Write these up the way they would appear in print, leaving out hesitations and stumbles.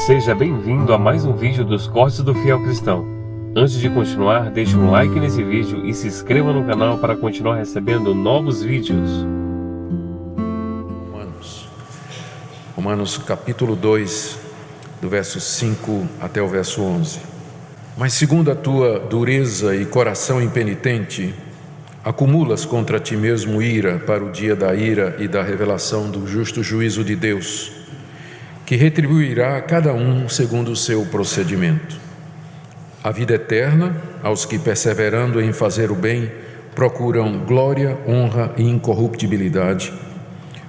Seja bem-vindo a mais um vídeo dos Cortes do Fiel Cristão. Antes de continuar, deixe um like nesse vídeo e se inscreva no canal para continuar recebendo novos vídeos. Romanos capítulo 2, do verso 5 até o verso 11. Mas segundo a tua dureza e coração impenitente, acumulas contra ti mesmo ira para o dia da ira e da revelação do justo juízo de Deus, que retribuirá a cada um segundo o seu procedimento. A vida eterna aos que, perseverando em fazer o bem, procuram glória, honra e incorruptibilidade,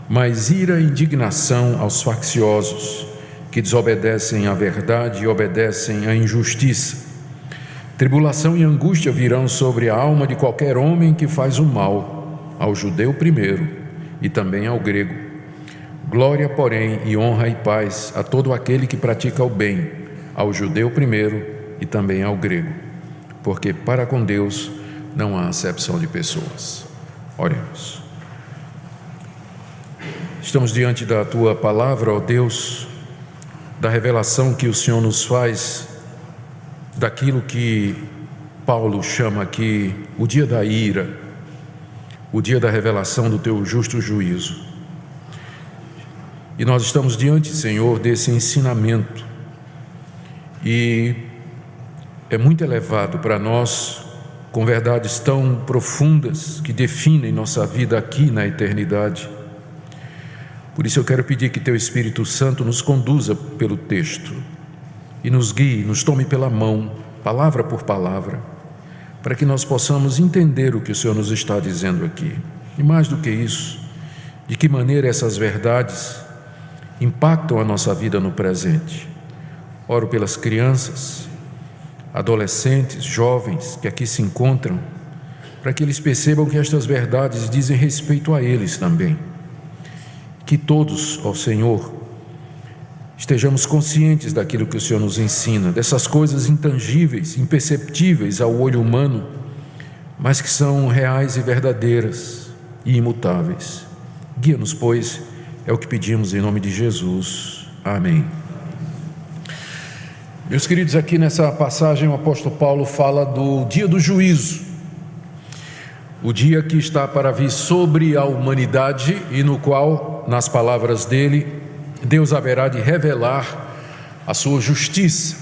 mas ira e indignação aos facciosos, que desobedecem à verdade e obedecem à injustiça. Tribulação e angústia virão sobre a alma de qualquer homem que faz o mal, ao judeu primeiro e também ao grego. Glória, porém, e honra e paz a todo aquele que pratica o bem, ao judeu primeiro e também ao grego, porque para com Deus não há acepção de pessoas. Oremos. Estamos diante da Tua Palavra, ó Deus, da revelação que o Senhor nos faz daquilo que Paulo chama aqui o dia da ira, o dia da revelação do Teu justo juízo. E nós estamos diante, Senhor, desse ensinamento, e é muito elevado para nós, com verdades tão profundas que definem nossa vida aqui na eternidade. Por isso eu quero pedir que Teu Espírito Santo nos conduza pelo texto e nos guie, nos tome pela mão, palavra por palavra, para que nós possamos entender o que o Senhor nos está dizendo aqui. E mais do que isso, de que maneira essas verdades impactam a nossa vida no presente. Oro pelas crianças, adolescentes, jovens que aqui se encontram, para que eles percebam que estas verdades dizem respeito a eles também. Que todos, ó Senhor, estejamos conscientes daquilo que o Senhor nos ensina, dessas coisas intangíveis, imperceptíveis ao olho humano, mas que são reais e verdadeiras e imutáveis. Guia-nos, pois, é o que pedimos em nome de Jesus. Amém. Meus queridos, aqui nessa passagem o apóstolo Paulo fala do dia do juízo, o dia que está para vir sobre a humanidade e no qual, nas palavras dele, Deus haverá de revelar a sua justiça.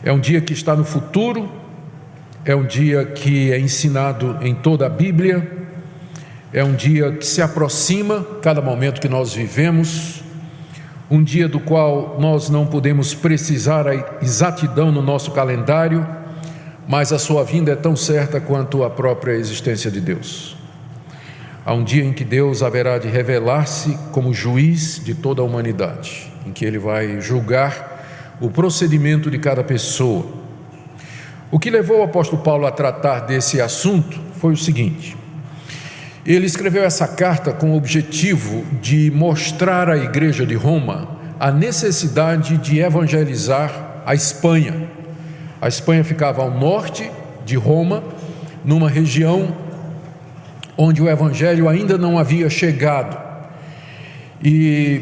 É um dia que está no futuro, é um dia que é ensinado em toda a Bíblia, é um dia que se aproxima cada momento que nós vivemos, um dia do qual nós não podemos precisar a exatidão no nosso calendário, mas a sua vinda é tão certa quanto a própria existência de Deus. Há um dia em que Deus haverá de revelar-se como juiz de toda a humanidade, em que Ele vai julgar o procedimento de cada pessoa. O que levou o apóstolo Paulo a tratar desse assunto foi o seguinte: ele escreveu essa carta com o objetivo de mostrar à igreja de Roma a necessidade de evangelizar a Espanha. A Espanha ficava ao norte de Roma, numa região onde o evangelho ainda não havia chegado. E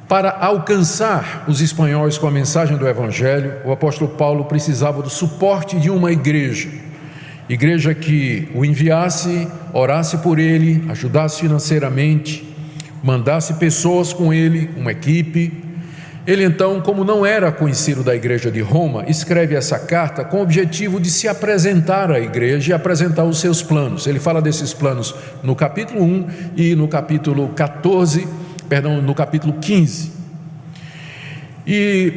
para alcançar os espanhóis com a mensagem do evangelho, o apóstolo Paulo precisava do suporte de uma igreja que o enviasse, orasse por ele, ajudasse financeiramente, mandasse pessoas com ele, uma equipe. Ele então, como não era conhecido da igreja de Roma, escreve essa carta com o objetivo de se apresentar à igreja e apresentar os seus planos. Ele fala desses planos no capítulo 1 e no capítulo 15. E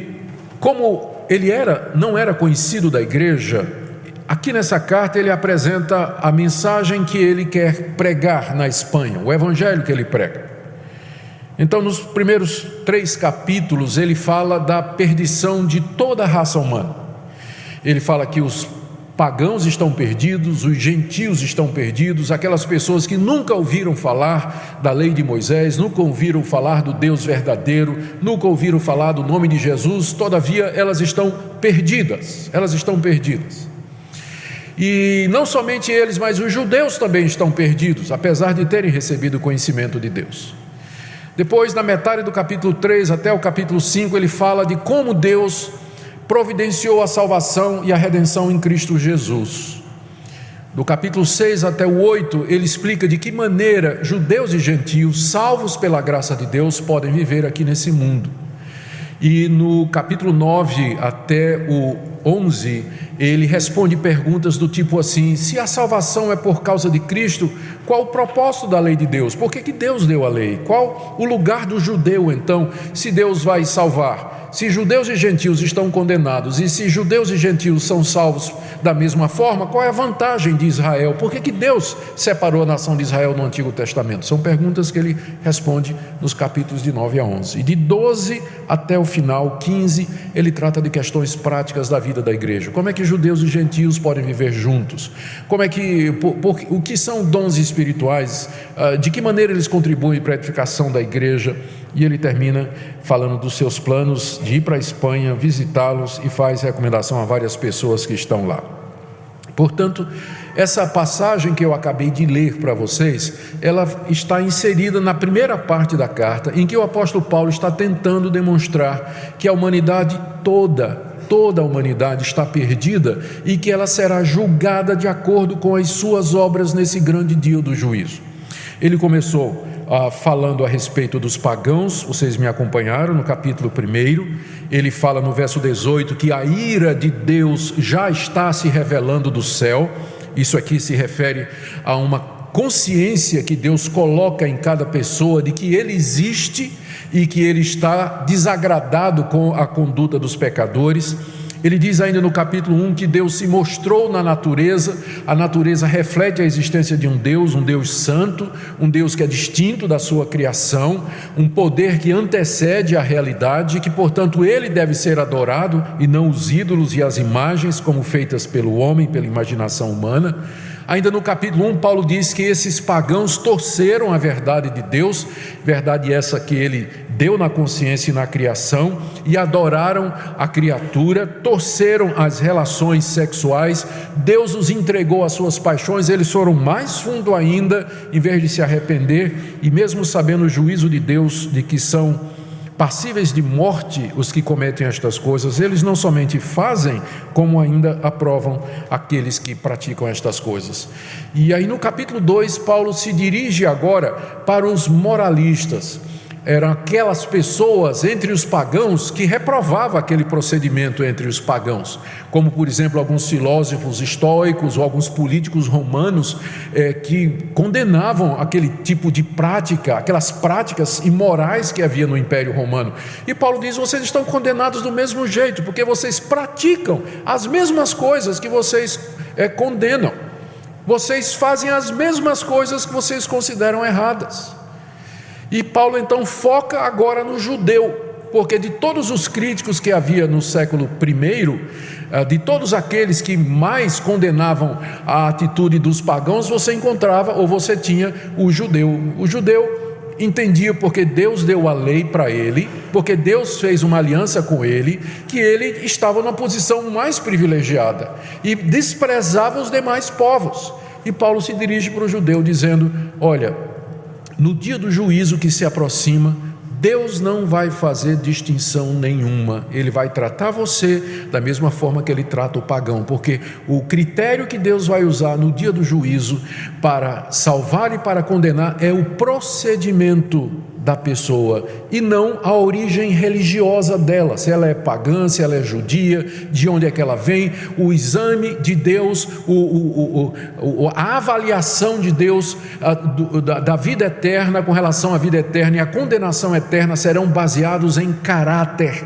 como ele não era conhecido da igreja, aqui nessa carta ele apresenta a mensagem que ele quer pregar na Espanha, o evangelho que ele prega. Então, nos primeiros 3 capítulos, ele fala da perdição de toda a raça humana. Ele fala que os pagãos estão perdidos, os gentios estão perdidos, aquelas pessoas que nunca ouviram falar da lei de Moisés, nunca ouviram falar do Deus verdadeiro, nunca ouviram falar do nome de Jesus, todavia elas estão perdidas, E não somente eles, mas os judeus também estão perdidos, apesar de terem recebido o conhecimento de Deus. Depois, na metade do capítulo 3 até o capítulo 5, ele fala de como Deus providenciou a salvação e a redenção em Cristo Jesus. Do capítulo 6 até o 8, ele explica de que maneira judeus e gentios, salvos pela graça de Deus, podem viver aqui nesse mundo. E no capítulo 9 até o 11, ele responde perguntas do tipo assim: se a salvação é por causa de Cristo, qual o propósito da lei de Deus? Por que Deus deu a lei? Qual o lugar do judeu, então, se Deus vai salvar? Se judeus e gentios estão condenados, e se judeus e gentios são salvos da mesma forma, qual é a vantagem de Israel? Por que Deus separou a nação de Israel no Antigo Testamento? São perguntas que ele responde nos capítulos de 9 a 11. E de 12 até o final, 15, ele trata de questões práticas da vida da igreja. Como é que judeus e gentios podem viver juntos? Como é que, o que são dons espirituais? De que maneira eles contribuem para a edificação da igreja? E ele termina falando dos seus planos de ir para a Espanha, visitá-los, e faz recomendação a várias pessoas que estão lá. Portanto, essa passagem que eu acabei de ler para vocês, ela está inserida na primeira parte da carta, em que o apóstolo Paulo está tentando demonstrar que a humanidade toda a humanidade está perdida e que ela será julgada de acordo com as suas obras nesse grande dia do juízo. Ele começou falando a respeito dos pagãos, vocês me acompanharam no capítulo 1, ele fala no verso 18 que a ira de Deus já está se revelando do céu. Isso aqui se refere a uma consciência que Deus coloca em cada pessoa de que Ele existe e que Ele está desagradado com a conduta dos pecadores. Ele diz ainda no capítulo 1 que Deus se mostrou na natureza. A natureza reflete a existência de um Deus santo, um Deus que é distinto da sua criação, um poder que antecede a realidade, que portanto Ele deve ser adorado e não os ídolos e as imagens como feitas pelo homem, pela imaginação humana. Ainda no capítulo 1, Paulo diz que esses pagãos torceram a verdade de Deus, verdade essa que Ele deu na consciência e na criação, e adoraram a criatura, torceram as relações sexuais. Deus os entregou às suas paixões, eles foram mais fundo ainda, em vez de se arrepender, e mesmo sabendo o juízo de Deus, de que são passíveis de morte os que cometem estas coisas, eles não somente fazem, como ainda aprovam aqueles que praticam estas coisas. E aí no capítulo 2, Paulo se dirige agora para os moralistas. Eram aquelas pessoas entre os pagãos que reprovavam aquele procedimento entre os pagãos, como por exemplo alguns filósofos estoicos ou alguns políticos romanos que condenavam aquele tipo de prática, aquelas práticas imorais que havia no Império Romano. E Paulo diz: vocês estão condenados do mesmo jeito, porque vocês praticam as mesmas coisas que vocês condenam, vocês fazem as mesmas coisas que vocês consideram erradas. E Paulo então foca agora no judeu, porque de todos os críticos que havia no século I, de todos aqueles que mais condenavam a atitude dos pagãos, você encontrava, ou você tinha, o judeu. O judeu entendia, porque Deus deu a lei para ele, porque Deus fez uma aliança com ele, que ele estava numa posição mais privilegiada e desprezava os demais povos. E Paulo se dirige para o judeu dizendo: olha, no dia do juízo que se aproxima, Deus não vai fazer distinção nenhuma. Ele vai tratar você da mesma forma que Ele trata o pagão, porque o critério que Deus vai usar no dia do juízo para salvar e para condenar é o procedimento da pessoa e não a origem religiosa dela, se ela é pagã, se ela é judia, de onde é que ela vem. O exame de Deus, a avaliação de Deus da vida eterna com relação à vida eterna e a condenação eterna serão baseados em caráter,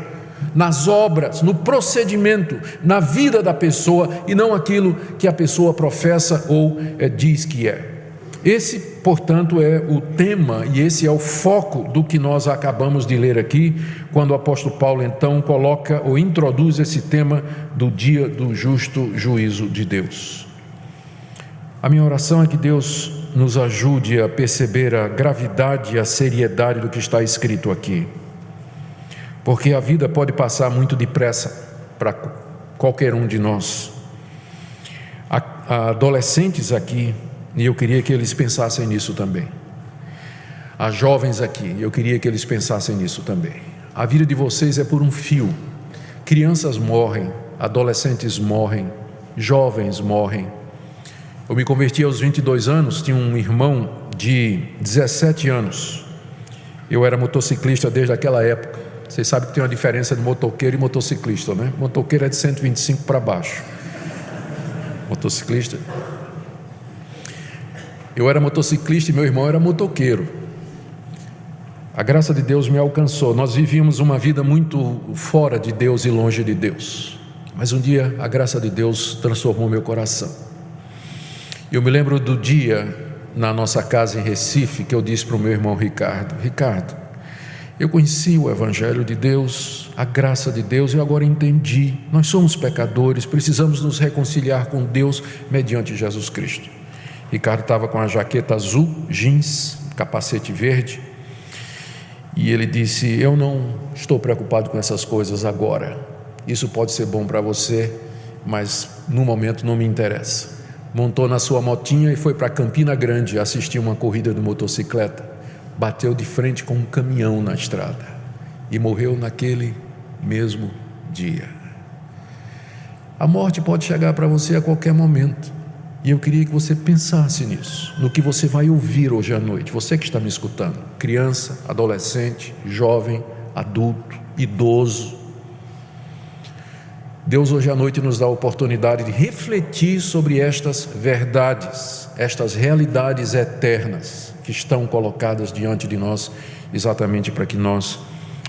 nas obras, no procedimento, na vida da pessoa, e não aquilo que a pessoa professa ou diz que é. Esse, portanto, é o tema e esse é o foco do que nós acabamos de ler aqui, quando o apóstolo Paulo então coloca ou introduz esse tema do dia do justo juízo de Deus. A minha oração é que Deus nos ajude a perceber a gravidade e a seriedade do que está escrito aqui, porque a vida pode passar muito depressa para qualquer um de nós. Há adolescentes aqui, e eu queria que eles pensassem nisso também. Há jovens aqui, eu queria que eles pensassem nisso também. A vida de vocês é por um fio. Crianças morrem, adolescentes morrem, jovens morrem. Eu me converti aos 22 anos, tinha um irmão de 17 anos. Eu era motociclista desde aquela época. Vocês sabem que tem uma diferença de motoqueiro e motociclista, né? Motoqueiro é de 125 para baixo. Motociclista. Eu era motociclista e meu irmão era motoqueiro. A graça de Deus me alcançou. Nós vivíamos uma vida muito fora de Deus e longe de Deus. Mas um dia a graça de Deus transformou meu coração. Eu me lembro do dia na nossa casa em Recife que eu disse para o meu irmão Ricardo: Ricardo, eu conheci o Evangelho de Deus, a graça de Deus, eu agora entendi. Nós somos pecadores, precisamos nos reconciliar com Deus mediante Jesus Cristo. Ricardo estava com a jaqueta azul, jeans, capacete verde, e ele disse: eu não estou preocupado com essas coisas agora. Isso pode ser bom para você, mas no momento não me interessa. Montou na sua motinha e foi para Campina Grande assistir uma corrida de motocicleta. Bateu de frente com um caminhão na estrada e morreu naquele mesmo dia. A morte pode chegar para você a qualquer momento, e eu queria que você pensasse nisso, no que você vai ouvir hoje à noite. Você que está me escutando, criança, adolescente, jovem, adulto, idoso. Deus hoje à noite nos dá a oportunidade de refletir sobre estas verdades, estas realidades eternas que estão colocadas diante de nós, exatamente para que nós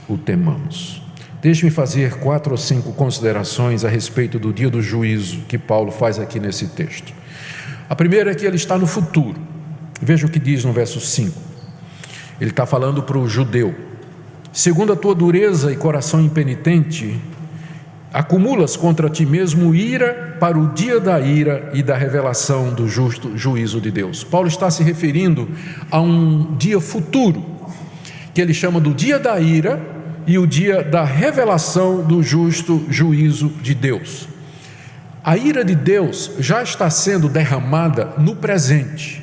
o temamos. Deixe-me fazer 4 ou 5 considerações a respeito do dia do juízo que Paulo faz aqui nesse texto. A primeira é que ele está no futuro. Veja o que diz no verso 5. Ele está falando para o judeu: segundo a tua dureza e coração impenitente, acumulas contra ti mesmo ira para o dia da ira e da revelação do justo juízo de Deus. Paulo está se referindo a um dia futuro, que ele chama do dia da ira e o dia da revelação do justo juízo de Deus. A ira de Deus já está sendo derramada no presente.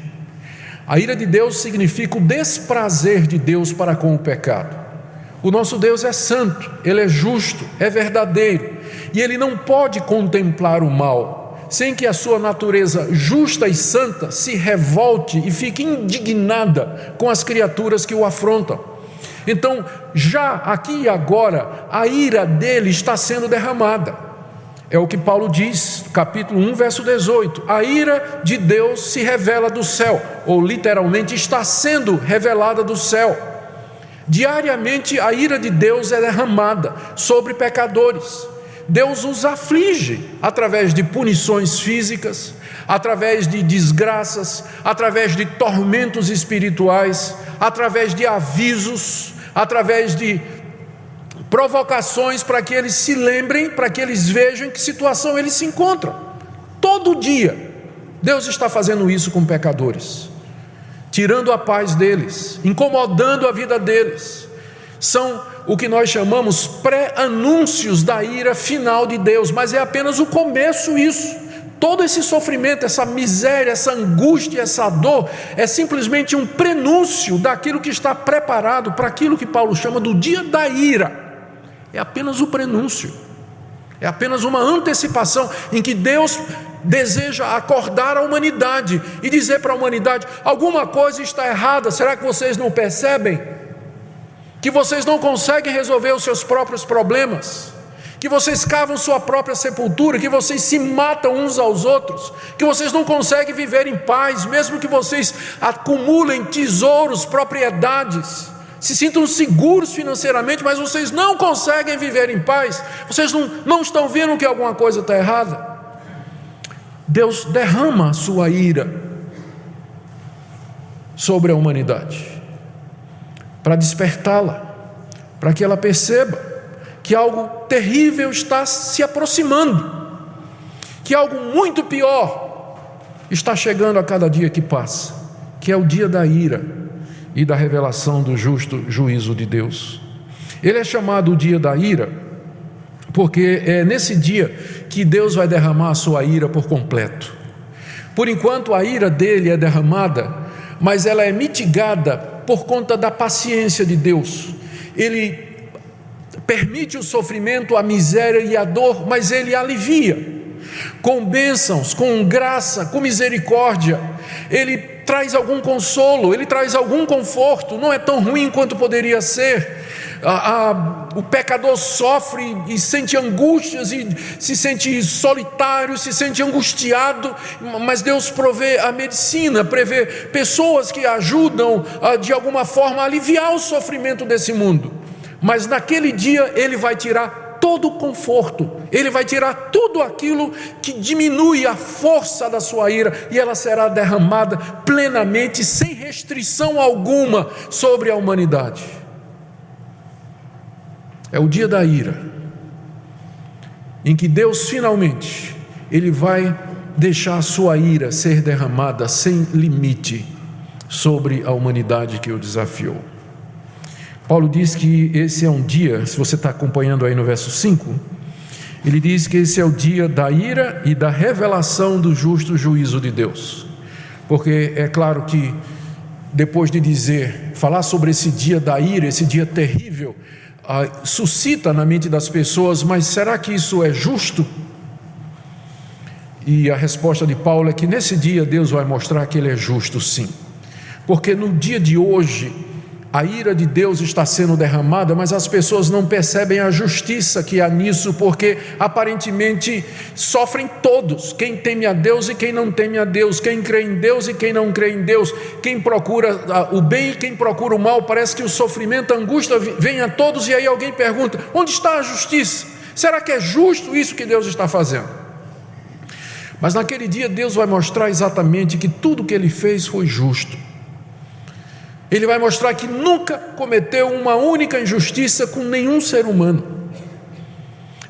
A ira de Deus significa o desprazer de Deus para com o pecado. O nosso Deus é santo, Ele é justo, é verdadeiro, e Ele não pode contemplar o mal sem que a sua natureza justa e santa se revolte e fique indignada com as criaturas que o afrontam. Então, já aqui e agora, a ira dele está sendo derramada. É o que Paulo diz, capítulo 1, verso 18: a ira de Deus se revela do céu, ou literalmente está sendo revelada do céu. Diariamente a ira de Deus é derramada sobre pecadores. Deus os aflige através de punições físicas, através de desgraças, através de tormentos espirituais, através de avisos, através de provocações para que eles se lembrem, para que eles vejam em que situação eles se encontram. Todo dia Deus está fazendo isso com pecadores, tirando a paz deles, incomodando a vida deles. São o que nós chamamos pré-anúncios da ira final de Deus, mas é apenas o começo isso. Todo esse sofrimento, essa miséria, essa angústia, essa dor, é simplesmente um prenúncio daquilo que está preparado para aquilo que Paulo chama do dia da ira. É apenas o prenúncio, é apenas uma antecipação em que Deus deseja acordar a humanidade e dizer para a humanidade: alguma coisa está errada, será que vocês não percebem? Que vocês não conseguem resolver os seus próprios problemas, que vocês cavam sua própria sepultura, que vocês se matam uns aos outros, que vocês não conseguem viver em paz, mesmo que vocês acumulem tesouros, propriedades, se sintam seguros financeiramente, mas vocês não conseguem viver em paz. Vocês não estão vendo que alguma coisa está errada? Deus derrama a sua ira sobre a humanidade para despertá-la, para que ela perceba que algo terrível está se aproximando, que algo muito pior está chegando a cada dia que passa, que é o dia da ira e da revelação do justo juízo de Deus. Ele é chamado o dia da ira porque é nesse dia que Deus vai derramar a sua ira por completo. Por enquanto a ira dele é derramada, mas ela é mitigada por conta da paciência de Deus. Ele permite o sofrimento, a miséria e a dor, mas Ele alivia com bênçãos, com graça, com misericórdia. Ele traz algum consolo, Ele traz algum conforto. Não é tão ruim quanto poderia ser. O pecador sofre e sente angústias e se sente solitário, se sente angustiado, mas Deus provê a medicina, prevê pessoas que ajudam de alguma forma a aliviar o sofrimento desse mundo. Mas naquele dia Ele vai tirar todo o conforto, Ele vai tirar tudo aquilo que diminui a força da sua ira, e ela será derramada plenamente, sem restrição alguma sobre a humanidade. É o dia da ira, em que Deus finalmente, Ele vai deixar a sua ira ser derramada sem limite sobre a humanidade que o desafiou. Paulo diz que esse é um dia, se você está acompanhando aí no verso 5, ele diz que esse é o dia da ira e da revelação do justo juízo de Deus. Porque é claro que depois de falar sobre esse dia da ira, esse dia terrível, suscita na mente das pessoas, mas será que isso é justo? E a resposta de Paulo é que nesse dia Deus vai mostrar que Ele é justo, sim. Porque no dia de hoje, a ira de Deus está sendo derramada, mas as pessoas não percebem a justiça que há nisso, porque aparentemente sofrem todos, quem teme a Deus e quem não teme a Deus, quem crê em Deus e quem não crê em Deus, quem procura o bem e quem procura o mal. Parece que o sofrimento, a angústia vem a todos, e aí alguém pergunta: onde está a justiça? Será que é justo isso que Deus está fazendo? Mas naquele dia Deus vai mostrar exatamente que tudo que Ele fez foi justo. Ele vai mostrar que nunca cometeu uma única injustiça com nenhum ser humano.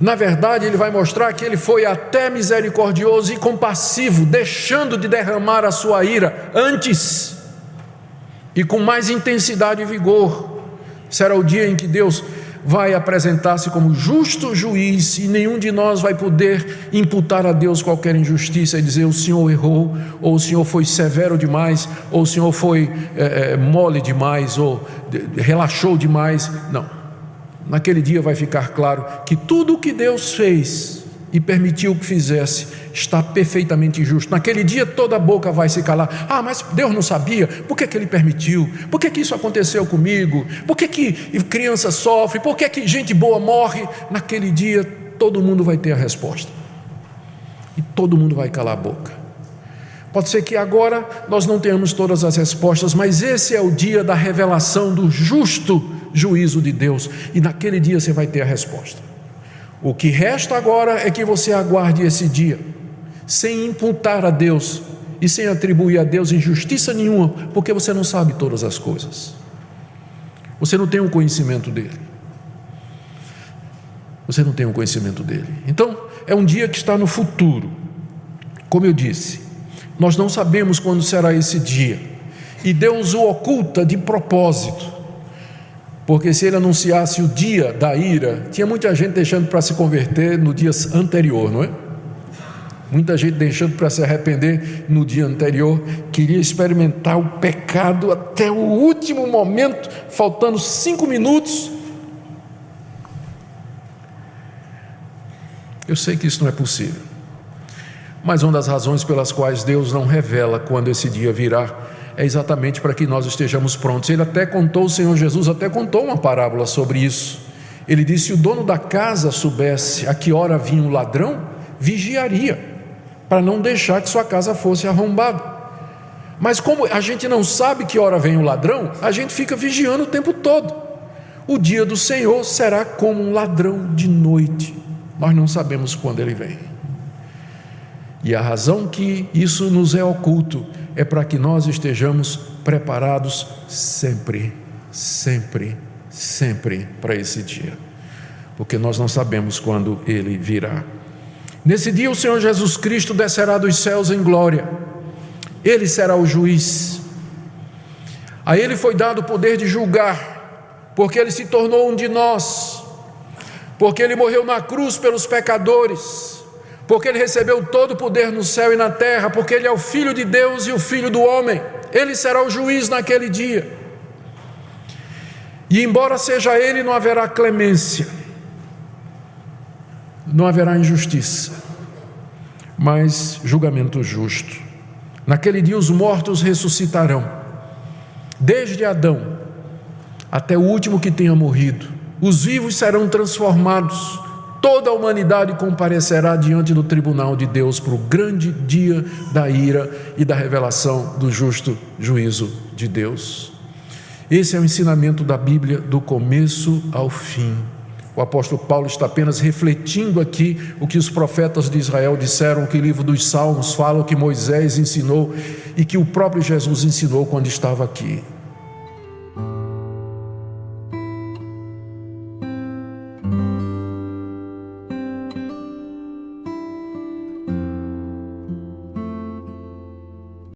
Na verdade, Ele vai mostrar que Ele foi até misericordioso e compassivo, deixando de derramar a sua ira antes e com mais intensidade e vigor. Será o dia em que Deus vai apresentar-se como justo juiz, e nenhum de nós vai poder imputar a Deus qualquer injustiça e dizer: o Senhor errou, ou o Senhor foi severo demais, ou o Senhor foi mole demais, ou relaxou demais. Não, naquele dia vai ficar claro que tudo o que Deus fez e permitiu que fizesse está perfeitamente justo. Naquele dia toda a boca vai se calar. Mas Deus não sabia, por que Ele permitiu? Por que isso aconteceu comigo? Por que criança sofre? Por que gente boa morre? Naquele dia todo mundo vai ter a resposta, e todo mundo vai calar a boca. Pode ser que agora nós não tenhamos todas as respostas, mas esse é o dia da revelação do justo juízo de Deus, e naquele dia você vai ter a resposta. O que resta agora é que você aguarde esse dia, sem imputar a Deus e sem atribuir a Deus injustiça nenhuma, porque você não sabe todas as coisas, você não tem o conhecimento dele, então é um dia que está no futuro. Como eu disse, nós não sabemos quando será esse dia, e Deus o oculta de propósito, porque se Ele anunciasse o dia da ira, tinha muita gente deixando para se converter no dia anterior, não é? Muita gente deixando para se arrepender no dia anterior, queria experimentar o pecado até o último momento, faltando 5 minutos. Eu sei que isso não é possível, mas uma das razões pelas quais Deus não revela quando esse dia virá é exatamente para que nós estejamos prontos. O Senhor Jesus até contou uma parábola sobre isso. Ele disse: se o dono da casa soubesse a que hora vinha o ladrão, vigiaria, para não deixar que sua casa fosse arrombada. Mas como a gente não sabe que hora vem o ladrão, a gente fica vigiando o tempo todo. O dia do Senhor será como um ladrão de noite, nós não sabemos quando ele vem. E a razão que isso nos é oculto é para que nós estejamos preparados sempre para esse dia, porque nós não sabemos quando ele virá. Nesse dia o Senhor Jesus Cristo descerá dos céus em glória. Ele será o juiz. A Ele foi dado o poder de julgar, porque Ele se tornou um de nós, porque Ele morreu na cruz pelos pecadores, porque Ele recebeu todo o poder no céu e na terra, porque Ele é o Filho de Deus e o Filho do homem. Ele será o juiz naquele dia. E embora seja Ele, não haverá clemência, não haverá injustiça, mas julgamento justo. Naquele dia os mortos ressuscitarão, desde Adão até o último que tenha morrido. Os vivos serão transformados, toda a humanidade comparecerá diante do tribunal de Deus para o grande dia da ira e da revelação do justo juízo de Deus. Esse é o ensinamento da Bíblia do começo ao fim. O apóstolo Paulo está apenas refletindo aqui o que os profetas de Israel disseram, que o livro dos Salmos fala, o que Moisés ensinou e que o próprio Jesus ensinou quando estava aqui.